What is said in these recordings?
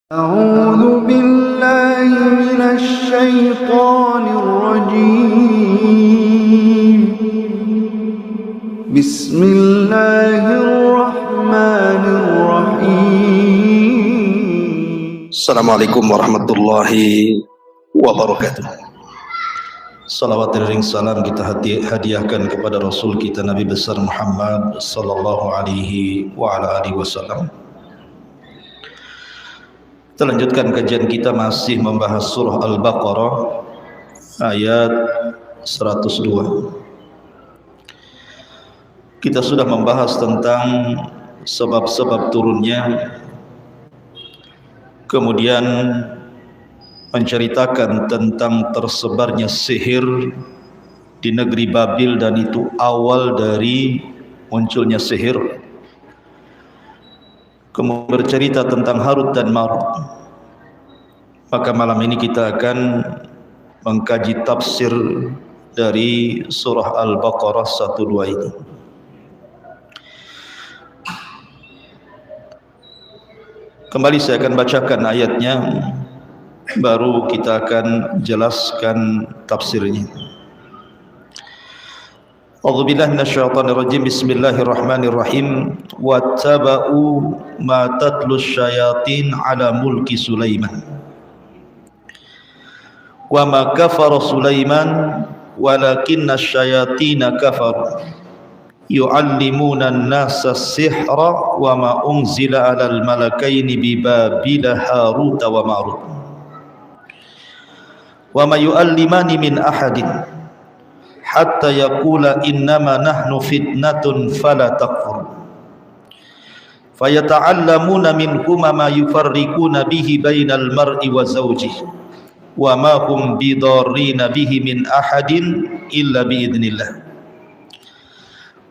أعوذ بالله من الشيطان الرجيم بسم الله الرحمن الرحيم Assalamualaikum warahmatullahi wabarakatuh. Salawat dan salam kita hadiahkan kepada Rasul kita Nabi besar Muhammad sallallahu alaihi wa ala alihi wasallam. Kita lanjutkan kajian kita masih membahas surah Al-Baqarah ayat 102. Kita sudah membahas tentang sebab-sebab turunnya, kemudian menceritakan tentang tersebarnya sihir di negeri Babil, dan itu awal dari munculnya sihir. Kemudian bercerita tentang Harut dan Marut. Maka malam ini kita akan mengkaji tafsir dari surah Al-Baqarah 102 ini. Kembali saya akan bacakan ayatnya, baru kita akan jelaskan tafsirnya. A'udzubillahi minasyaitonir rajim. Bismillahirrahmanirrahim. Wattaba'u ma tatlus syayatin ala mulki Sulaiman. Wa ma kafara Sulaiman walakinna syayatina kafaru yu'allimuna an-nasa as-sihra wa ma unzila 'alal malakaini bi Babila Harut wa Marut. Wa ma yu'allimani min ahadin hatta yaqula innama nahnu fitnatun fala takfur. Fayata'allamuna minhuma ma yufarriquna bihi bainal mar'i wa zawjihi wa ma hum bidarrina bihi min ahadin illa biidznillah.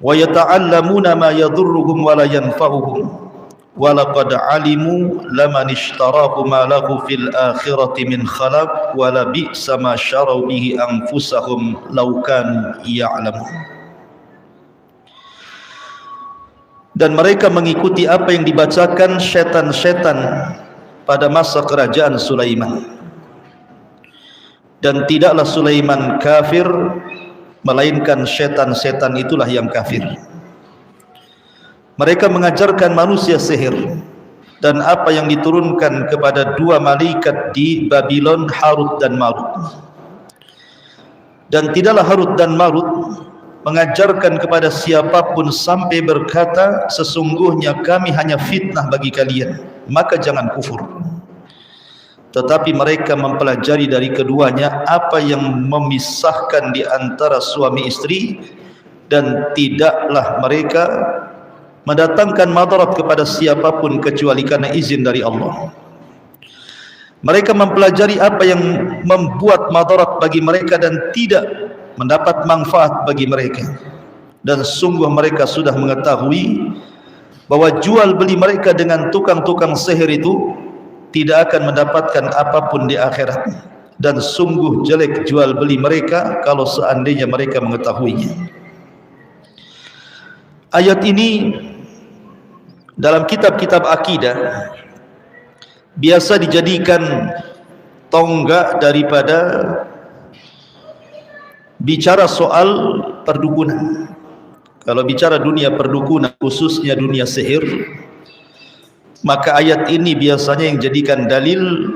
Wa yata'allamuna ma yadurruhum wa la yanfa'uhum wa laqad 'alimu laman ishtarahu ma lahu fil akhirati min khalaq wa la bi'sa ma syaraw bihi anfusahum law kanu ya'lamun. Dan mereka mengikuti apa yang dibacakan setan-setan pada masa kerajaan Sulaiman. Dan tidaklah Sulaiman kafir, melainkan setan-setan itulah yang kafir. Mereka mengajarkan manusia sihir dan apa yang diturunkan kepada dua malaikat di Babylon, Harut dan Marut. Dan tidaklah Harut dan Marut mengajarkan kepada siapapun sampai berkata, sesungguhnya kami hanya fitnah bagi kalian, maka jangan kufur. Tetapi mereka mempelajari dari keduanya apa yang memisahkan di antara suami istri, dan tidaklah mereka mendatangkan madarat kepada siapapun kecuali karena izin dari Allah. Mereka mempelajari apa yang membuat madarat bagi mereka dan tidak mendapat manfaat bagi mereka. Dan sungguh mereka sudah mengetahui bahwa jual beli mereka dengan tukang-tukang sihir itu tidak akan mendapatkan apapun di akhirat. Dan sungguh jelek jual beli mereka kalau seandainya mereka mengetahuinya. Ayat ini dalam kitab-kitab akidah biasa dijadikan tonggak daripada bicara soal perdukunan. Kalau bicara dunia perdukunan, khususnya dunia sihir, maka ayat ini biasanya yang jadikan dalil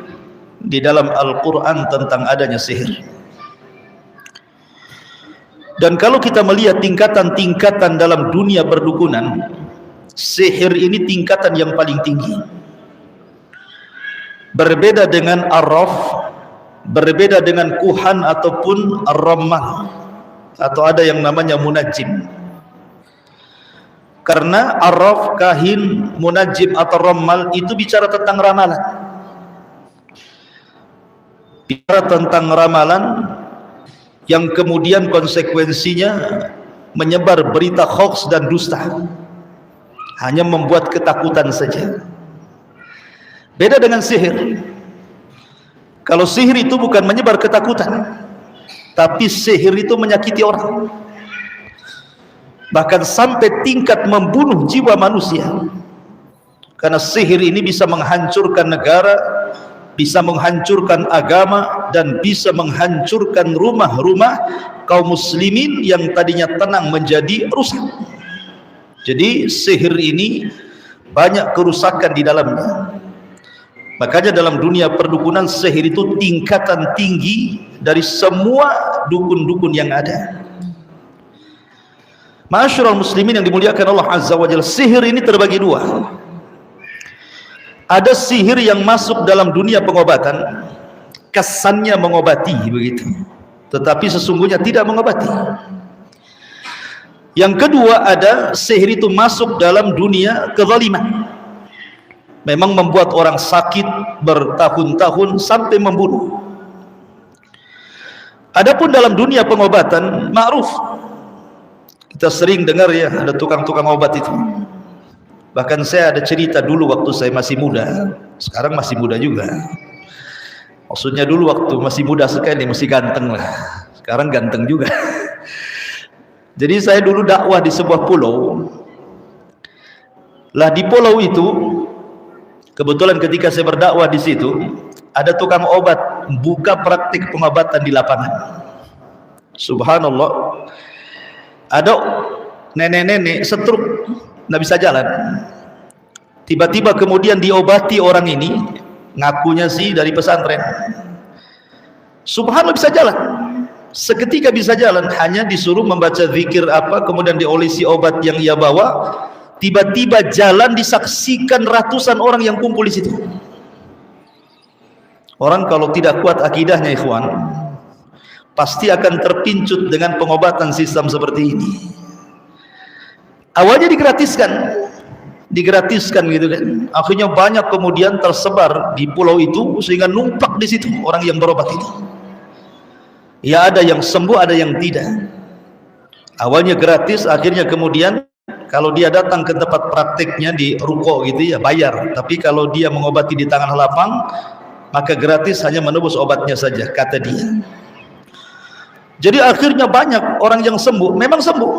di dalam Al-Quran tentang adanya sihir. Dan kalau kita melihat tingkatan-tingkatan dalam dunia perdukunan, sihir ini tingkatan yang paling tinggi. Berbeda dengan arraf, berbeda dengan kuhan ataupun ar-rammal, atau ada yang namanya munajim. Karena arraf, kahin, munajim atau rammal itu bicara tentang ramalan. Bicara tentang ramalan yang kemudian konsekuensinya menyebar berita hoax dan dusta. Hanya membuat ketakutan saja. Beda dengan sihir. Kalau sihir itu bukan menyebar ketakutan, tapi sihir itu menyakiti orang, bahkan sampai tingkat membunuh jiwa manusia. Karena sihir ini bisa menghancurkan negara, bisa menghancurkan agama, dan bisa menghancurkan rumah-rumah kaum muslimin yang tadinya tenang menjadi rusak. Jadi sihir ini banyak kerusakan di dalamnya. Makanya dalam dunia perdukunan, sihir itu tingkatan tinggi dari semua dukun-dukun yang ada. Ma'asyiral muslimin yang dimuliakan Allah Azza wa Jalla, sihir ini terbagi dua. Ada sihir yang masuk dalam dunia pengobatan, kesannya mengobati begitu, tetapi sesungguhnya tidak mengobati. Yang kedua, ada sihir itu masuk dalam dunia kezaliman, memang membuat orang sakit bertahun-tahun sampai membunuh. Adapun dalam dunia pengobatan, ma'ruf, kita sering dengar ya, ada tukang-tukang obat itu. Bahkan saya ada cerita dulu waktu saya masih muda, sekarang masih muda juga. Maksudnya dulu waktu masih muda sekali, masih ganteng lah. Sekarang ganteng juga. Jadi saya dulu dakwah di sebuah pulau. Lah di pulau itu, kebetulan ketika saya berdakwah di situ, ada tukang obat buka praktik pengobatan di lapangan. Subhanallah. Ada nenek-nenek stroke, nggak bisa jalan. Tiba-tiba kemudian diobati orang ini, ngakunya sih dari pesantren. Subhanallah, bisa jalan. Seketika bisa jalan, hanya disuruh membaca zikir apa, kemudian diolesi obat yang ia bawa. Tiba-tiba jalan, disaksikan ratusan orang yang kumpul di situ. Orang kalau tidak kuat akidahnya, ikhwan, pasti akan terpincut dengan pengobatan sistem seperti ini. Awalnya digratiskan gitu kan. Akhirnya banyak kemudian tersebar di pulau itu, sehingga numpak di situ orang yang berobat itu. Ya ada yang sembuh, ada yang tidak. Awalnya gratis, akhirnya kemudian kalau dia datang ke tempat praktiknya di ruko gitu ya bayar. Tapi kalau dia mengobati di tangan lapang, maka gratis, hanya menebus obatnya saja, kata dia. Jadi akhirnya banyak orang yang sembuh, memang sembuh.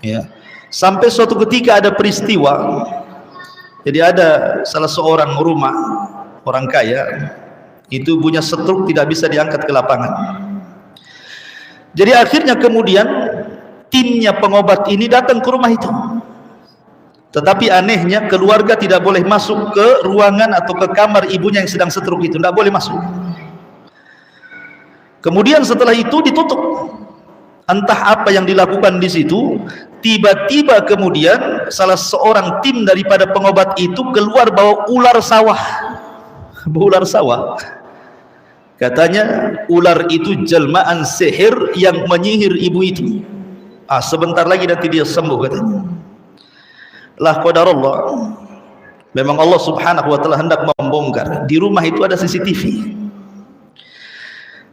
Ya. Sampai suatu ketika ada peristiwa. Jadi ada salah seorang rumah orang kaya, itu punya stroke, tidak bisa diangkat ke lapangan. Jadi akhirnya kemudian timnya pengobat ini datang ke rumah itu. Tetapi anehnya keluarga tidak boleh masuk ke ruangan atau ke kamar ibunya yang sedang stroke itu, tidak boleh masuk. Kemudian setelah itu ditutup. Entah apa yang dilakukan di situ. Tiba-tiba kemudian salah seorang tim daripada pengobat itu keluar bawa ular sawah. Ular sawah. Katanya ular itu jelmaan sihir yang menyihir ibu itu. Sebentar lagi nanti dia sembuh katanya. Lah qadarullah, memang Allah subhanahu wa ta'ala hendak membongkar. Di rumah itu ada CCTV.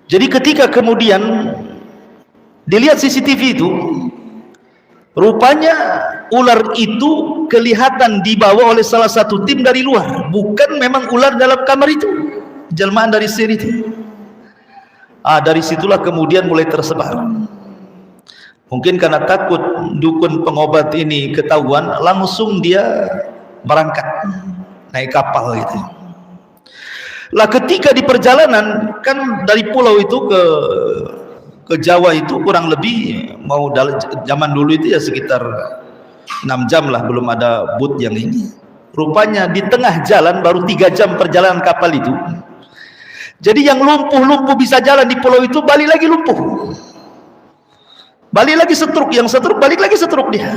Jadi ketika kemudian dilihat CCTV itu, rupanya ular itu kelihatan dibawa oleh salah satu tim dari luar, bukan memang ular dalam kamar itu, jelmaan dari sihir itu. Dari situlah kemudian mulai tersebar. Mungkin karena takut dukun pengobat ini ketahuan, langsung dia berangkat naik kapal gitu. Lah ketika di perjalanan, kan dari pulau itu ke Jawa itu kurang lebih mau zaman dulu itu ya sekitar 6 jam lah, belum ada boot yang ini. Rupanya di tengah jalan baru 3 jam perjalanan kapal itu. Jadi yang lumpuh-lumpuh bisa jalan di pulau itu balik lagi lumpuh. Balik lagi stroke, yang stroke balik lagi stroke dia.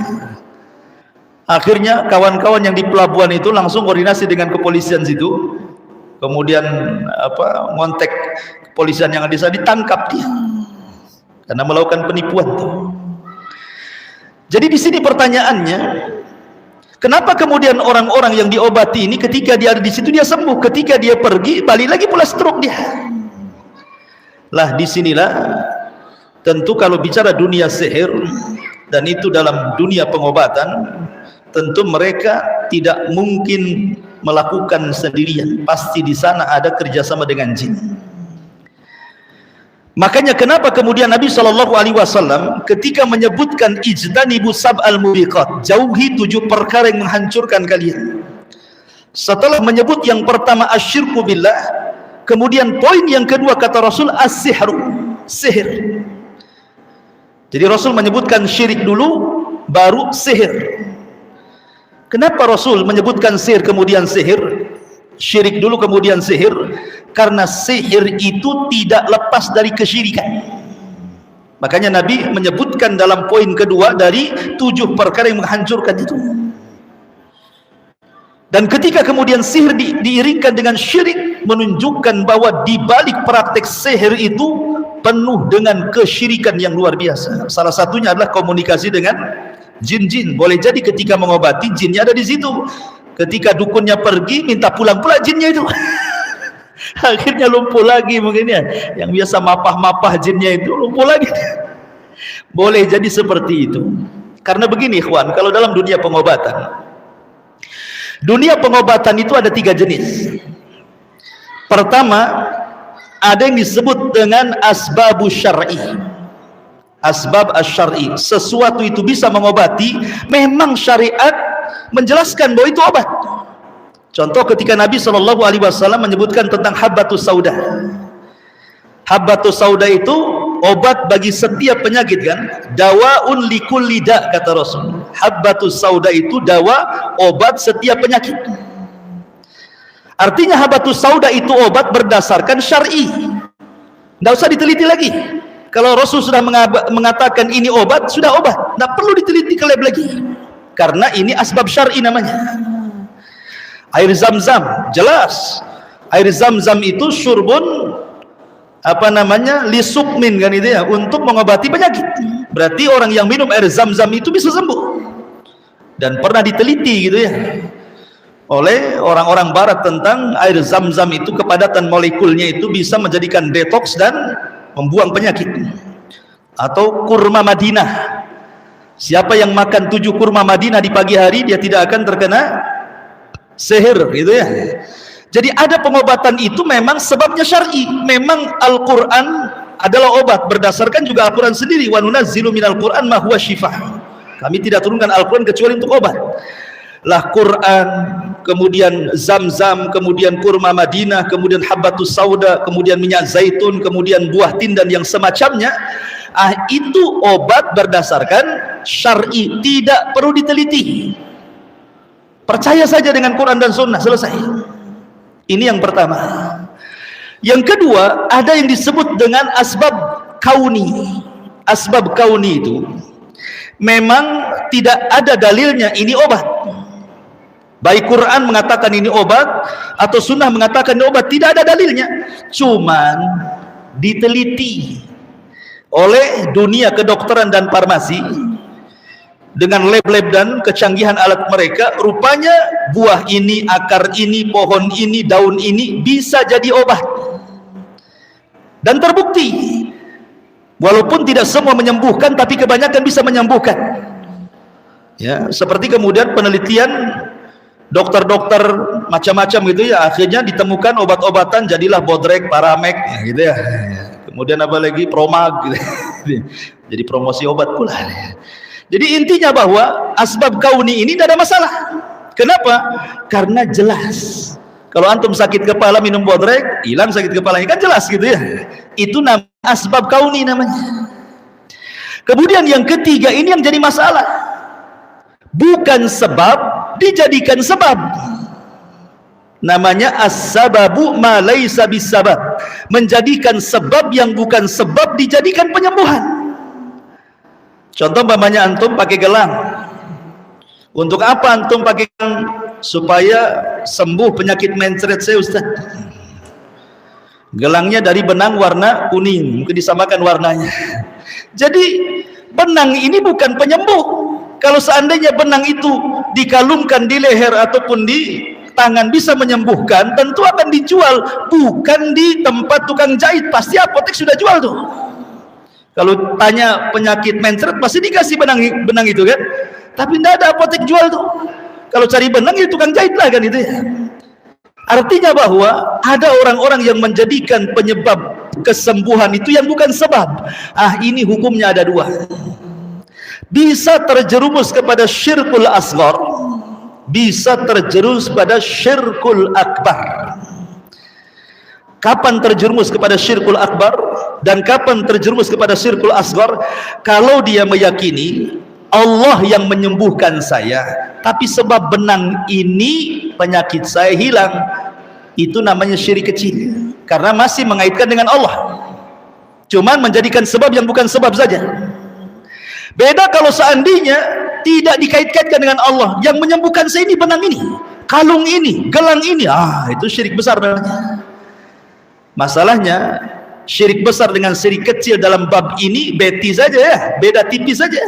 Akhirnya kawan-kawan yang di pelabuhan itu langsung koordinasi dengan kepolisian situ. Kemudian ngontek kepolisian yang ada di sana, ditangkap dia. Karena melakukan penipuan tuh. Jadi di sini pertanyaannya, kenapa kemudian orang-orang yang diobati ini ketika dia ada di situ dia sembuh, ketika dia pergi balik lagi pula stroke dia? Lah disinilah tentu kalau bicara dunia sihir dan itu dalam dunia pengobatan, tentu mereka tidak mungkin melakukan sendirian. Pasti di sana ada kerjasama dengan jin. Makanya kenapa kemudian Nabi SAW ketika menyebutkan ijtanibu sab'al mubiqat, jauhi 7 perkara yang menghancurkan kalian. Setelah menyebut yang pertama asyirku billah, kemudian poin yang kedua kata Rasul as-sihru, sihir. Jadi Rasul menyebutkan syirik dulu, baru sihir. Kenapa Rasul menyebutkan sihir kemudian sihir? Syirik dulu kemudian sihir, karena sihir itu tidak lepas dari kesyirikan. Makanya Nabi menyebutkan dalam poin kedua dari 7 perkara yang menghancurkan itu. Dan ketika kemudian sihir diiringkan dengan syirik, menunjukkan bahwa di balik praktek sihir itu penuh dengan kesyirikan yang luar biasa. Salah satunya adalah komunikasi dengan jin-jin. Boleh jadi ketika mengobati, jinnya ada di situ. Ketika dukunnya pergi, minta pulang pula jinnya itu. Akhirnya lumpuh lagi mungkin ya. Yang biasa mapah-mapah jinnya itu lumpuh lagi. Boleh jadi seperti itu. Karena begini ikhwan, kalau dalam dunia pengobatan itu ada 3 jenis. Pertama, ada yang disebut dengan asbabu syar'i. Asbab asy-syar'i, sesuatu itu bisa mengobati, memang syariat menjelaskan bahwa itu obat. Contoh ketika Nabi SAW menyebutkan tentang habbatus sauda. Habbatus sauda itu obat bagi setiap penyakit kan? Dawaun likulli da, kata Rasul. Habbatus sauda itu dawa, obat setiap penyakit. Artinya habbatus sauda itu obat berdasarkan syar'i. Tidak usah diteliti lagi. Kalau Rasul sudah mengatakan ini obat, sudah obat. Tidak perlu diteliti ke lab lagi. Karena ini asbab syar'i namanya. Air zam-zam, jelas. Air zam-zam itu syurbun, lisukmin kan itu ya, untuk mengobati penyakit. Berarti orang yang minum air zam-zam itu bisa sembuh. Dan pernah diteliti gitu ya, oleh orang-orang barat tentang air zam-zam itu, kepadatan molekulnya itu bisa menjadikan detoks dan membuang penyakit. Atau kurma Madinah, siapa yang makan 7 kurma Madinah di pagi hari, dia tidak akan terkena sihir gitu ya. Jadi ada pengobatan itu memang sebabnya syar'i. Memang Al-Quran adalah obat, berdasarkan juga Al-Quran sendiri, wa nunazzilu minal Quran ma huwa syifaa. Kami tidak turunkan Al-Quran kecuali untuk obat. Lah Quran, kemudian zam-zam, kemudian kurma Madinah, kemudian habbatus sauda, kemudian minyak zaitun, kemudian buah tindan yang semacamnya, itu obat berdasarkan syar'i, tidak perlu diteliti. Percaya saja dengan Quran dan Sunnah, selesai. Ini yang pertama. Yang kedua, ada yang disebut dengan asbab kauni. Asbab kauni itu memang tidak ada dalilnya ini obat. Baik Quran mengatakan ini obat atau Sunnah mengatakan ini obat, tidak ada dalilnya. Cuman diteliti oleh dunia kedokteran dan farmasi dengan lab-lab dan kecanggihan alat mereka. Rupanya buah ini, akar ini, pohon ini, daun ini bisa jadi obat. Dan terbukti, walaupun tidak semua menyembuhkan, tapi kebanyakan bisa menyembuhkan. Ya, seperti kemudian penelitian dokter-dokter macam-macam gitu ya, akhirnya ditemukan obat-obatan, jadilah Bodrek, Paramek gitu ya. Kemudian apa lagi, Promag gitu. Jadi promosi obat pula. Jadi intinya bahwa asbab kauni ini tidak ada masalah. Kenapa? Karena jelas. Kalau antum sakit kepala minum Bodrek, hilang sakit kepalanya, kan jelas gitu ya. Itu namanya asbab kauni namanya. Kemudian yang ketiga, ini yang jadi masalah. Bukan sebab dijadikan sebab. Namanya as-sababu ma laisa bis-sabab. Menjadikan sebab yang bukan sebab dijadikan penyembuhan. Contoh umpamanya antum pakai gelang. Untuk apa antum pakai gelang? Supaya sembuh penyakit mencret saya, Ustaz. Gelangnya dari benang warna kuning, mungkin disamakan warnanya. Jadi benang ini bukan penyembuh. Kalau seandainya benang itu dikalungkan di leher ataupun di tangan bisa menyembuhkan, tentu akan dijual, bukan di tempat tukang jahit. Pasti apotek sudah jual tuh. Kalau tanya penyakit mencret pasti dikasih benang itu kan. Tapi tidak ada apotek jual tuh. Kalau cari benang itu tukang jahit lah kan itu ya. Artinya bahwa ada orang-orang yang menjadikan penyebab kesembuhan itu yang bukan sebab. Ini hukumnya ada 2. Bisa terjerumus kepada syirkul asghar, bisa terjerumus pada syirkul akbar. Kapan terjerumus kepada syirkul akbar dan kapan terjerumus kepada syirkul asghar? Kalau dia meyakini Allah yang menyembuhkan saya, tapi sebab benang ini penyakit saya hilang, itu namanya syirik kecil, karena masih mengaitkan dengan Allah, cuman menjadikan sebab yang bukan sebab saja. Beda kalau seandainya tidak dikait-kaitkan dengan Allah, yang menyembuhkan saya ini benang ini, kalung ini, gelang ini, itu syirik besar namanya. Masalahnya syirik besar dengan syirik kecil dalam bab ini beti saja ya, beda tipis saja.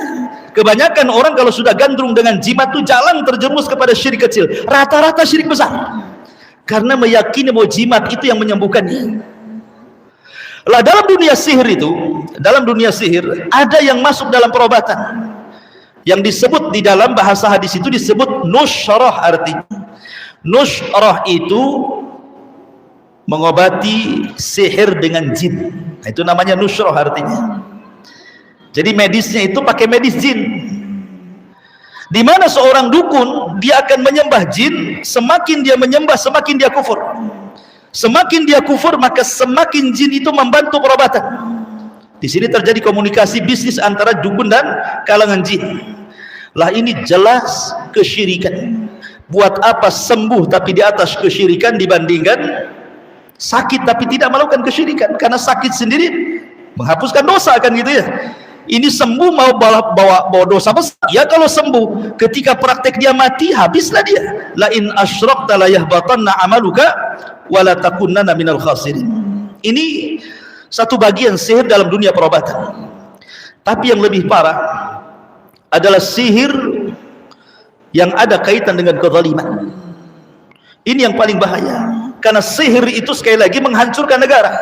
Kebanyakan orang kalau sudah gandrung dengan jimat itu jalan terjerumus kepada syirik kecil, rata-rata syirik besar, karena meyakini bahwa jimat itu yang menyembuhkannya. Lah dalam dunia sihir itu, dalam dunia sihir ada yang masuk dalam perobatan yang disebut di dalam bahasa hadis itu disebut nusyrah. Artinya nusyrah itu mengobati sihir dengan jin. Nah, itu namanya nusyrah artinya. Jadi medisnya itu pakai medis jin. Di mana seorang dukun dia akan menyembah jin, semakin dia menyembah semakin dia kufur. Semakin dia kufur maka semakin jin itu membantu perobatan. Di sini terjadi komunikasi bisnis antara dukun dan kalangan jin. Lah ini jelas kesyirikan. Buat apa sembuh tapi di atas kesyirikan dibandingkan sakit tapi tidak melakukan kesyirikan? Karena sakit sendiri menghapuskan dosa kan gitu ya. Ini sembuh mau bawa dosa besar. Ya kalau sembuh, ketika praktek dia mati habislah dia. La in asyrakta la yahbatanna amaluka wa la takunanna minal khasirin. Ini satu bagian sihir dalam dunia perobatan. Tapi yang lebih parah adalah sihir yang ada kaitan dengan kezaliman. Ini yang paling bahaya, karena sihir itu sekali lagi menghancurkan negara,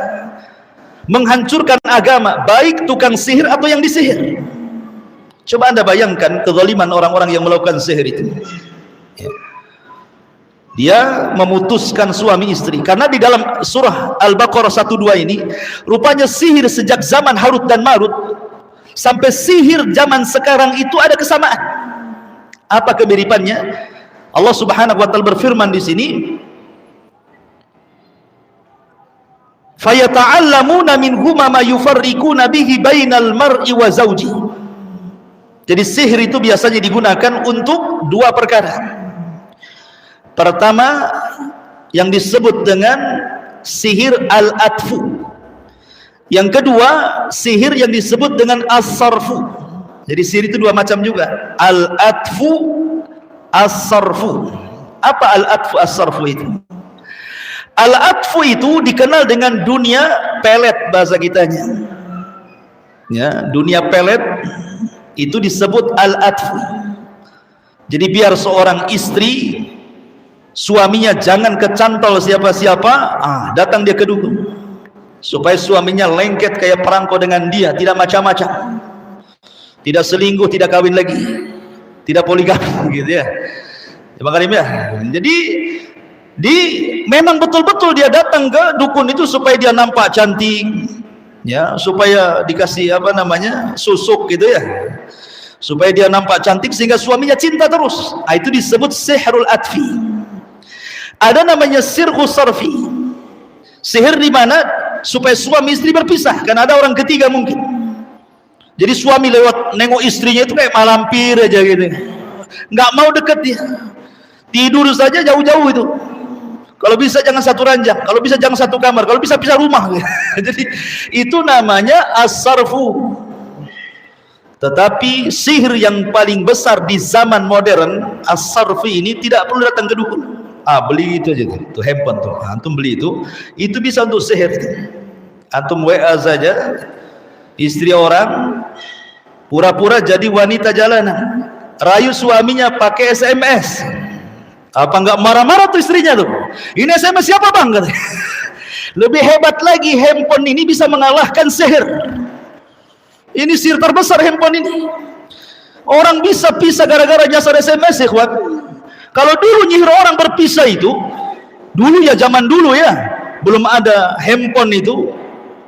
menghancurkan agama, baik tukang sihir atau yang disihir. Coba anda bayangkan kezaliman orang-orang yang melakukan sihir itu. Dia memutuskan suami istri, karena di dalam surah Al-Baqarah 12 ini rupanya sihir sejak zaman Harut dan Marut sampai sihir zaman sekarang itu ada kesamaan. Apa kemiripannya? Allah Subhanahu wa taala berfirman di sini, fayata'allamuna minhuma ma yufarriquna bihi bainal mar'i wa zawji. Jadi sihir itu biasanya digunakan untuk dua perkara. Pertama yang disebut dengan sihir al-atfu. Yang kedua sihir yang disebut dengan as-sarfu. Jadi sihir itu dua macam juga, al-atfu, as-sarfu. Apa al-atfu, as-sarfu itu? Al-atfu itu dikenal dengan dunia pelet bahasa kitanya. Ya, dunia pelet itu disebut al-atfu. Jadi biar seorang istri suaminya jangan kecantol siapa-siapa, datang dia ke dukun supaya suaminya lengket kayak perangko dengan dia, tidak macam-macam, tidak selingkuh, tidak kawin lagi, tidak poligami gitu ya. Jadi memang betul-betul dia datang ke dukun itu supaya dia nampak cantik, ya, supaya dikasih susuk gitu ya, supaya dia nampak cantik sehingga suaminya cinta terus. Itu disebut sihrul atfi. Ada namanya sirhu sarfi, sihir di mana supaya suami istri berpisah, karena ada orang ketiga mungkin. Jadi suami lewat nengok istrinya itu kayak malampir aja gitu, nggak mau deket dia, tidur saja jauh-jauh itu. Kalau bisa jangan satu ranjang, kalau bisa jangan satu kamar, kalau bisa pisah rumah. Jadi itu namanya as-sarfu. Tetapi sihir yang paling besar di zaman modern, as-sarfi ini tidak perlu datang ke dukun. Beli itu aja tuh handphone tuh, antum beli itu bisa untuk sihir. Antum WA saja istri orang, pura-pura jadi wanita jalanan, rayu suaminya pakai SMS. Apa enggak marah-marah tuh istrinya tuh? Ini SMS siapa bang? Lebih hebat lagi, handphone ini bisa mengalahkan sihir. Ini sihir terbesar handphone ini. Orang bisa pisah gara-gara jasa SMS, ikhwan. Kalau dulu nyihir orang berpisah itu, dulu ya, zaman dulu ya, belum ada handphone itu,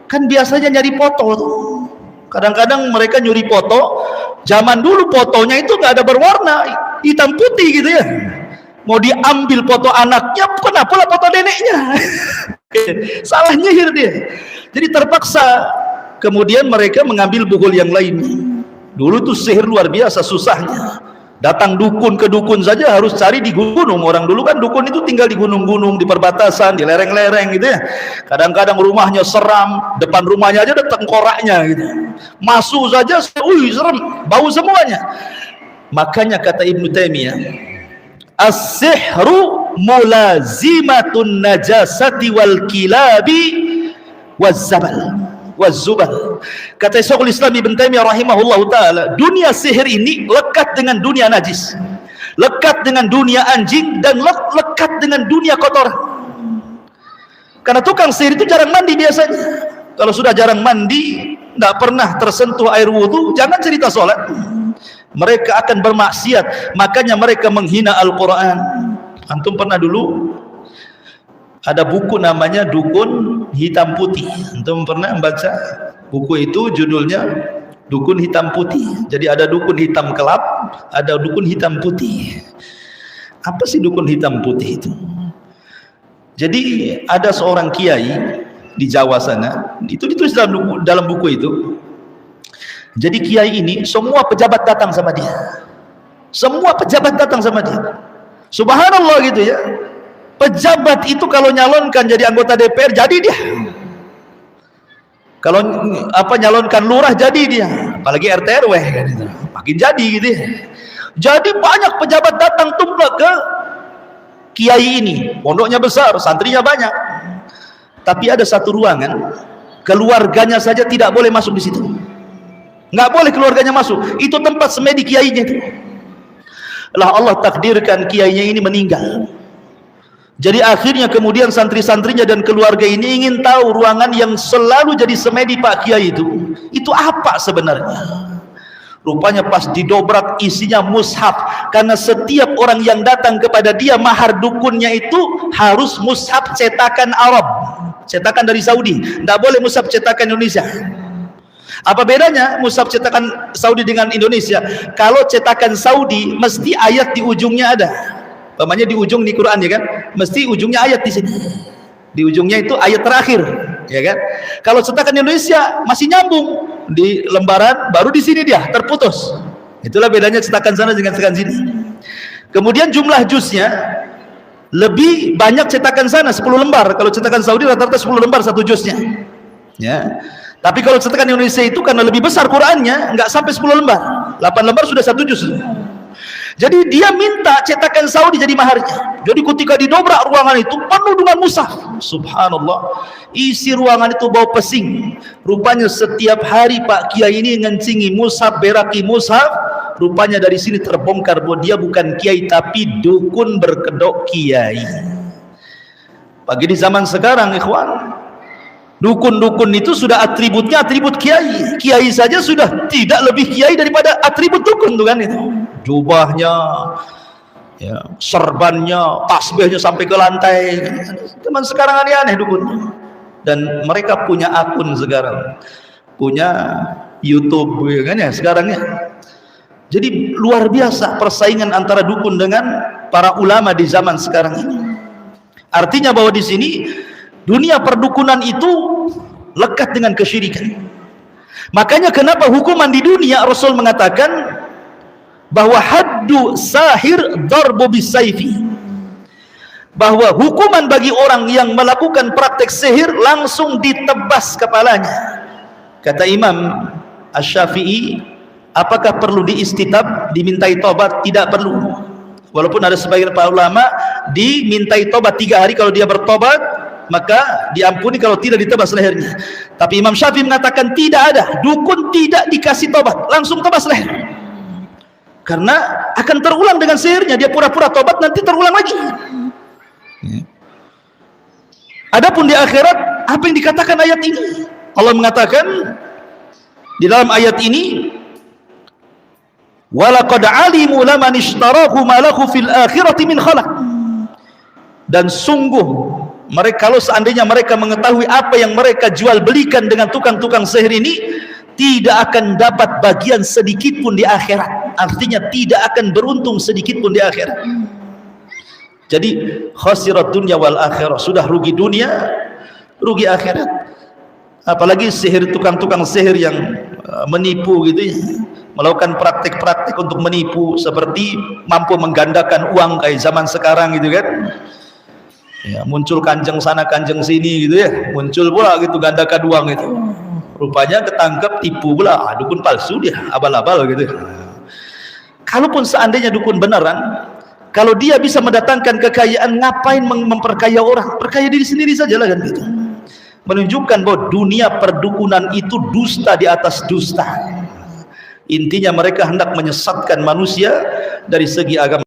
kan biasanya nyari foto tuh. Kadang-kadang mereka nyuri foto. Zaman dulu fotonya itu nggak ada berwarna, hitam putih gitu ya. mau diambil foto anaknya, kenapa lah foto neneknya? Salah nyihir dia. Jadi terpaksa kemudian mereka mengambil buhul yang lain. Dulu tuh sihir luar biasa susahnya. Datang dukun ke dukun saja harus cari di gunung. Orang dulu kan dukun itu tinggal di gunung-gunung, di perbatasan, di lereng-lereng gitu ya. Kadang-kadang rumahnya seram, depan rumahnya aja ada tengkoraknya gitu. Masuk saja, serem, bau semuanya. Makanya kata Ibnu Taimiyah, as-sihru mulazimatun najasati wal kilabi waz-zabal waz-zubal. Kata Syekhul Islam Ibnu Taimiyah rahimahullah taala, dunia sihir ini lekat dengan dunia najis, lekat dengan dunia anjing, dan lekat dengan dunia kotoran. Karena tukang sihir itu jarang mandi biasanya. Kalau sudah jarang mandi, tidak pernah tersentuh air wudhu, jangan cerita sholat. Mereka akan bermaksiat. Makanya mereka menghina Al-Quran. Antum pernah dulu ada buku namanya Dukun Hitam Putih. Antum pernah baca buku itu? Judulnya Dukun Hitam Putih. Jadi ada dukun hitam kelap, ada dukun hitam putih. Apa sih dukun hitam putih itu? Jadi ada seorang kiai di Jawa sana, itu ditulis dalam buku itu. Jadi kiai ini semua pejabat datang sama dia. Semua pejabat datang sama dia. Subhanallah gitu ya. Pejabat itu kalau nyalonkan jadi anggota DPR jadi dia. Kalau nyalonkan lurah jadi dia. Apalagi RT RW kan itu. Makin jadi gitu ya. Jadi banyak pejabat datang tumplek ke kiai ini. Pondoknya besar, santrinya banyak. Tapi ada satu ruangan, keluarganya saja tidak boleh masuk di situ. Nggak boleh keluarganya masuk. Itu tempat semedi kiainya itu. Lah Allah takdirkan kiainya ini meninggal. Jadi akhirnya kemudian santri-santrinya dan keluarga ini ingin tahu ruangan yang selalu jadi semedi Pak Kiai itu apa sebenarnya. Rupanya pas didobrak isinya mushaf. Karena setiap orang yang datang kepada dia, mahar dukunnya itu harus mushaf cetakan Arab, cetakan dari Saudi. Tidak boleh mushaf cetakan Indonesia. Apa bedanya mushaf cetakan Saudi dengan Indonesia? Kalau cetakan Saudi mesti ayat di ujungnya ada. Namanya di ujung di Quran ya kan? Mesti ujungnya ayat di sini. Di ujungnya itu ayat terakhir, ya kan? Kalau cetakan Indonesia masih nyambung di lembaran, baru di sini dia terputus. Itulah bedanya cetakan sana dengan cetakan sini. Kemudian jumlah juznya lebih banyak cetakan sana 10 lembar. Kalau cetakan Saudi rata-rata 10 lembar satu juznya. Ya. Tapi kalau cetakan Indonesia itu karena lebih besar Qurannya, nggak sampai 10 lembar. 8 lembar sudah satu juz. Jadi dia minta cetakan Saudi jadi maharnya. Jadi ketika didobrak ruangan itu penuh dengan mushaf. Subhanallah. Isi ruangan itu bau pesing. Rupanya setiap hari Pak Kiai ini ngencingi mushaf, beraki mushaf. Rupanya dari sini terbongkar bahwa dia bukan kiai tapi dukun berkedok kiai. Pagi di zaman sekarang ikhwan, dukun-dukun itu sudah atributnya atribut kiai. Kiai saja sudah tidak lebih kiai daripada atribut dukun tuh kan itu. Jubahnya, ya, serbannya, tasbihnya sampai ke lantai. Teman sekarang aneh-aneh dukun. Dan mereka punya akun sekarang, punya YouTube ya kan ya sekarang ya. Jadi luar biasa persaingan antara dukun dengan para ulama di zaman sekarang ini. Artinya bahwa di sini dunia perdukunan itu lekat dengan kesyirikan. Makanya kenapa hukuman di dunia Rasul mengatakan bahwa haddu sahir darbu bisayfi, bahwa hukuman bagi orang yang melakukan praktek sihir langsung ditebas kepalanya. Kata Imam Asy-Syafi'i, apakah perlu diistitab, dimintai tobat? Tidak perlu. Walaupun ada sebagian para ulama dimintai tobat 3 hari, kalau dia bertobat maka diampuni, kalau tidak ditebas lehernya. Tapi Imam Syafi'i mengatakan tidak ada, dukun tidak dikasih tobat, langsung tebas leher. Karena akan terulang dengan sihirnya. Dia pura-pura tobat, nanti terulang lagi. Adapun di akhirat, apa yang dikatakan ayat ini? Allah mengatakan di dalam ayat ini, walaqad alimu laman ishtarahu ma lahu fil akhirati min khalaq. Dan sungguh mereka, kalau seandainya mereka mengetahui apa yang mereka jual belikan dengan tukang-tukang sihir ini, tidak akan dapat bagian sedikit pun di akhirat. Artinya tidak akan beruntung sedikit pun di akhirat. Jadi khasirat dunya wal akhirah, sudah rugi dunia, rugi akhirat. Apalagi sihir, tukang-tukang sihir yang menipu gitu ya, melakukan praktik-praktik untuk menipu, seperti mampu menggandakan uang kayak zaman sekarang gitu kan ya, muncul kanjeng sana kanjeng sini gitu ya, muncul pula gitu gandakan uang itu, rupanya ketangkep tipu pula, dukun palsu dia, abal-abal gitu. Kalaupun seandainya dukun beneran, kalau dia bisa mendatangkan kekayaan, ngapain memperkaya orang? Perkaya diri sendiri saja lah kan gitu. Menunjukkan bahwa dunia perdukunan itu dusta di atas dusta. Intinya mereka hendak menyesatkan manusia dari segi agama.